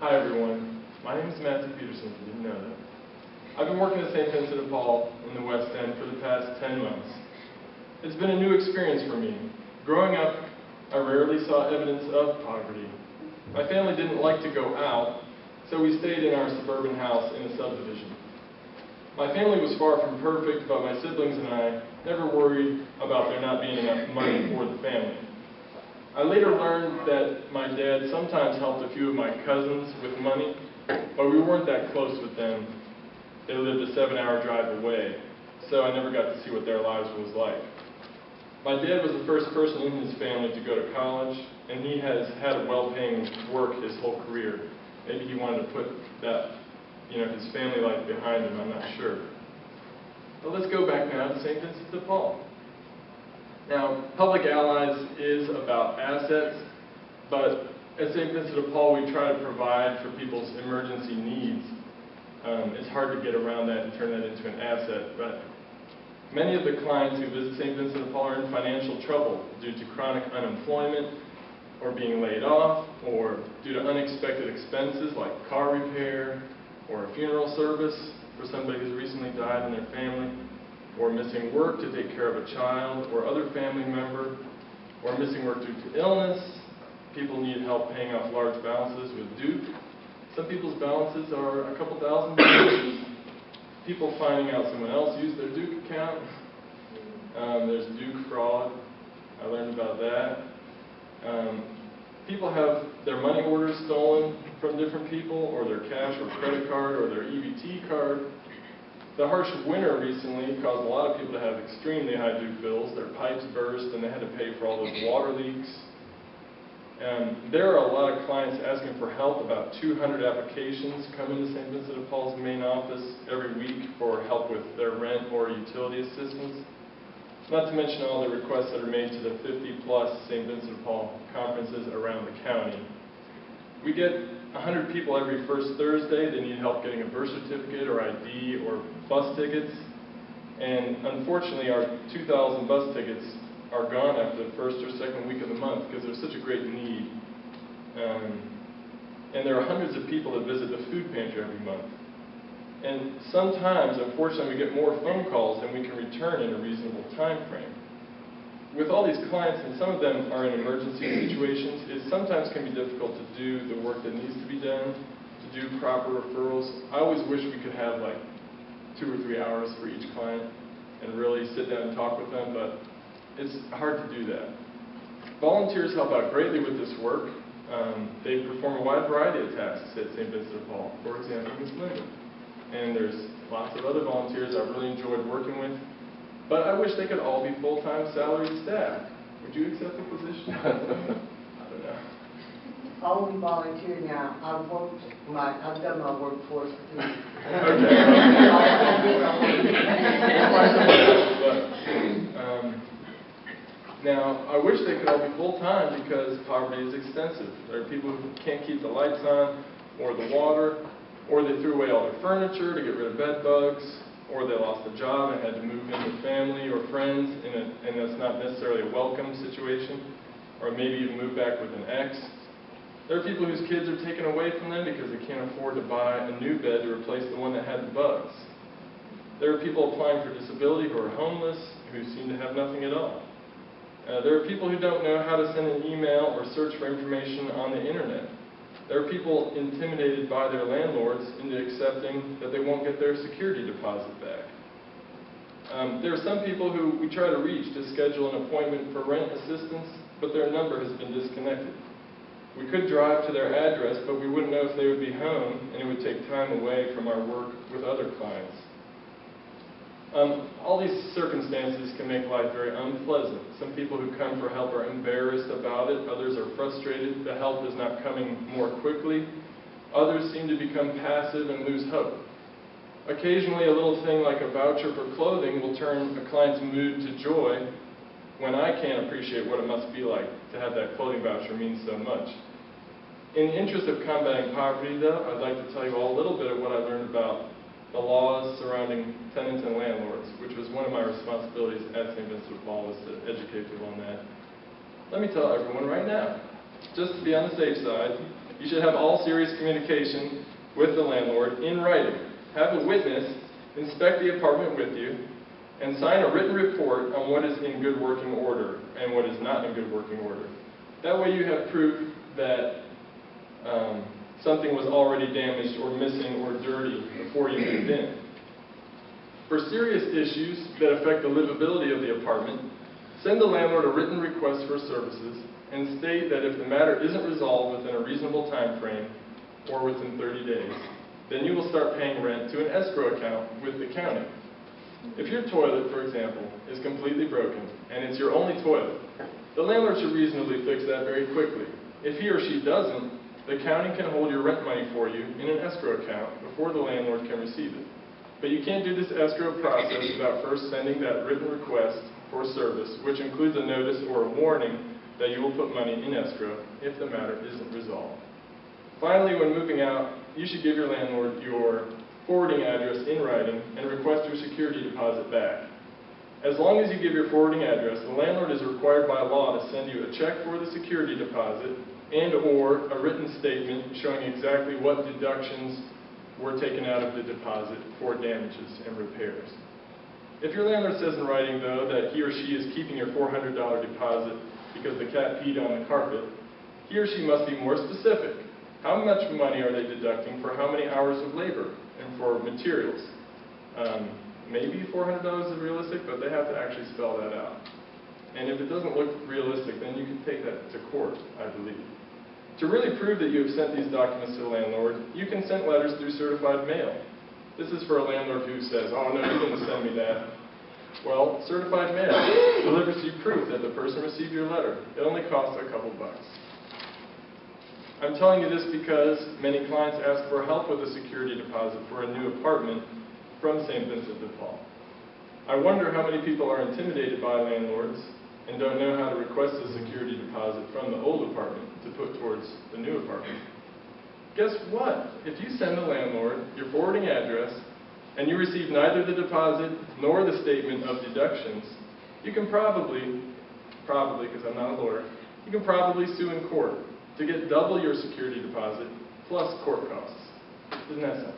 Hi everyone, my name is Matthew Peterson, if you didn't know that. I've been working at St. Vincent de Paul in the West End for the past 10 months. It's been a new experience for me. Growing up, I rarely saw evidence of poverty. My family didn't like to go out, so we stayed in our suburban house in a subdivision. My family was far from perfect, but my siblings and I never worried about there not being enough money for the family. I later learned that my dad sometimes helped a few of my cousins with money, but we weren't that close with them. They lived a 7-hour drive away, so I never got to see what their lives was like. My dad was the first person in his family to go to college, and he has had a well-paying work his whole career. Maybe he wanted to put that, his family life behind him, I'm not sure. But let's go back now to St. Vincent de Paul. Now, Public Allies is about assets, but at St. Vincent de Paul we try to provide for people's emergency needs. It's hard to get around that and turn that into an asset, but many of the clients who visit St. Vincent de Paul are in financial trouble due to chronic unemployment, or being laid off, or due to unexpected expenses like car repair, or a funeral service for somebody who's recently died in their family, or missing work to take care of a child or other family member, or missing work due to illness. People need help paying off large balances with Duke. Some people's balances are a couple $1,000. People finding out someone else used their Duke account. There's Duke fraud. I learned about that. People have their money orders stolen from different people, or their cash or credit card, or their EBT card. The harsh winter recently caused a lot of people to have extremely high Duke bills. Their pipes burst and they had to pay for all those water leaks. There are a lot of clients asking for help. About 200 applications come into St. Vincent de Paul's main office every week for help with their rent or utility assistance. Not to mention all the requests that are made to the 50+ St. Vincent de Paul conferences around the county. We get 100 people every first Thursday. They need help getting a birth certificate or ID or bus tickets. And unfortunately, our 2,000 bus tickets are gone after the first or second week of the month because there's such a great need. And there are hundreds of people that visit the food pantry every month. And sometimes, unfortunately, we get more phone calls than we can return in a reasonable time frame. With all these clients, and some of them are in emergency situations, it sometimes can be difficult to do the work that needs to be done, to do proper referrals. I always wish we could have like 2 or 3 hours for each client and really sit down and talk with them, but it's hard to do that. Volunteers help out greatly with this work. They perform a wide variety of tasks at St. Vincent de Paul, for example, Ms. Linda. And there's lots of other volunteers I've really enjoyed working with. But I wish they could all be full-time salaried staff. Would you accept the position? I don't know. I won't volunteer now. I've done my workforce too. Okay. Now, I wish they could all be full-time because poverty is extensive. There are people who can't keep the lights on, or the water, or they threw away all their furniture to get rid of bed bugs, or they lost a job and had to move in with family or friends, and that's not necessarily a welcome situation, or maybe even move back with an ex. There are people whose kids are taken away from them because they can't afford to buy a new bed to replace the one that had the bugs. There are people applying for disability who are homeless, who seem to have nothing at all. There are people who don't know how to send an email or search for information on the internet. There are people intimidated by their landlords into accepting that they won't get their security deposit back. There are some people who we try to reach to schedule an appointment for rent assistance, but their number has been disconnected. We could drive to their address, but we wouldn't know if they would be home, and it would take time away from our work with other clients. All these circumstances can make life very unpleasant. Some people who come for help are embarrassed about it. Others are frustrated. The help is not coming more quickly. Others seem to become passive and lose hope. Occasionally, a little thing like a voucher for clothing will turn a client's mood to joy when I can't appreciate what it must be like to have that clothing voucher mean so much. In the interest of combating poverty, though, I'd like to tell you all a little bit of what I learned about the laws surrounding tenants and landlords, which was one of my responsibilities at St. Vincent de Paul, was to educate people on that. Let me tell everyone right now, just to be on the safe side, You should have all serious communication with the landlord in writing. Have a witness inspect the apartment with you, and sign a written report on what is in good working order and what is not in good working order. That way you have proof that something was already damaged or missing or dirty before you moved in. For serious issues that affect the livability of the apartment, send the landlord a written request for services and state that if the matter isn't resolved within a reasonable time frame or within 30 days, then you will start paying rent to an escrow account with the county. If your toilet, for example, is completely broken and it's your only toilet, the landlord should reasonably fix that very quickly. If he or she doesn't, the county can hold your rent money for you in an escrow account before the landlord can receive it. But you can't do this escrow process without first sending that written request for service, which includes a notice or a warning that you will put money in escrow if the matter isn't resolved. Finally, when moving out, you should give your landlord your forwarding address in writing and request your security deposit back. As long as you give your forwarding address, the landlord is required by law to send you a check for the security deposit and/or a written statement showing exactly what deductions were taken out of the deposit for damages and repairs. If your landlord says in writing, though, that he or she is keeping your $400 deposit because the cat peed on the carpet, he or she must be more specific. How much money are they deducting for how many hours of labor and for materials? Maybe $400 is realistic, but they have to actually spell that out. And if it doesn't look realistic, then you can take that to court, I believe. To really prove that you have sent these documents to the landlord, you can send letters through certified mail. This is for a landlord who says, "Oh no, you didn't send me that." Well, certified mail delivers you proof that the person received your letter. It only costs a couple bucks. I'm telling you this because many clients ask for help with a security deposit for a new apartment from St. Vincent de Paul. I wonder how many people are intimidated by landlords and don't know how to request a security deposit from the old apartment to put towards the new apartment. Guess what? If you send the landlord your forwarding address and you receive neither the deposit nor the statement of deductions, you can probably, because I'm not a lawyer, you can probably sue in court to get double your security deposit plus court costs. Isn't that something?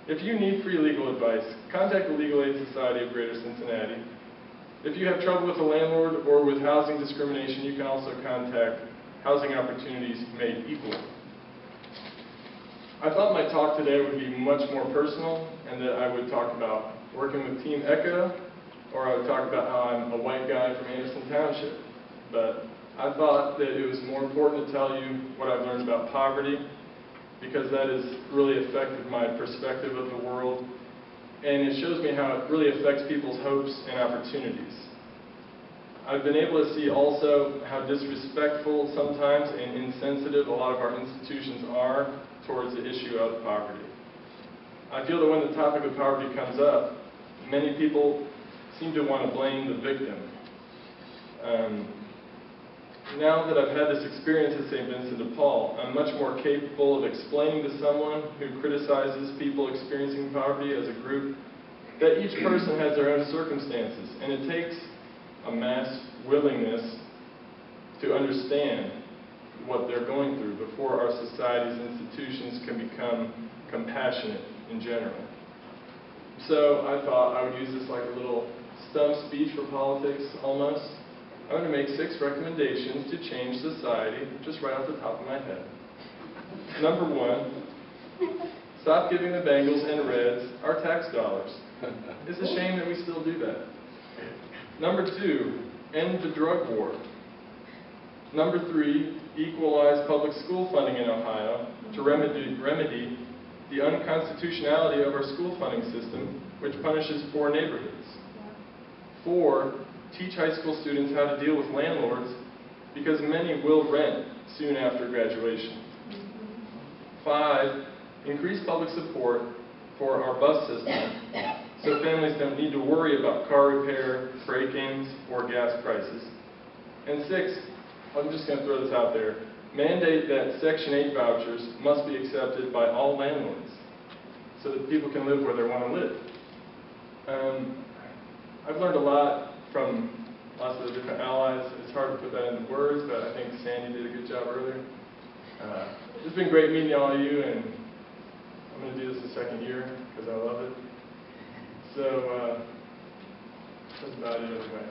If you need free legal advice, contact the Legal Aid Society of Greater Cincinnati. If you have trouble with a landlord or with housing discrimination, you can also contact Housing Opportunities Made Equal. I thought my talk today would be much more personal and that I would talk about working with Team ECHO, or I would talk about how I'm a white guy from Anderson Township. But I thought that it was more important to tell you what I've learned about poverty, because that has really affected my perspective of the world, and it shows me how it really affects people's hopes and opportunities. I've been able to see also how disrespectful sometimes and insensitive a lot of our institutions are towards the issue of poverty. I feel that when the topic of poverty comes up, many people seem to want to blame the victim. Now that I've had this experience at St. Vincent de Paul, I'm much more capable of explaining to someone who criticizes people experiencing poverty as a group that each person has their own circumstances, and it takes a mass willingness to understand what they're going through before our society's institutions can become compassionate in general. So I thought I would use this like a little stump speech for politics almost. I'm going to make 6 recommendations to change society, just right off the top of my head. Number 1, stop giving the Bengals and Reds our tax dollars. It's a shame that we still do that. Number 2, end the drug war. Number 3, equalize public school funding in Ohio to remedy the unconstitutionality of our school funding system, which punishes poor neighborhoods. 4, teach high school students how to deal with landlords, because many will rent soon after graduation. 5, increase public support for our bus system so families don't need to worry about car repair, break-ins, or gas prices. And 6, I'm just going to throw this out there, mandate that Section 8 vouchers must be accepted by all landlords so that people can live where they want to live. I've learned a lot from lots of the different allies. It's hard to put that into words, but I think Sandy did a good job earlier. It's been great meeting all of you, and I'm going to do this the second year because I love it. So that's about it anyway.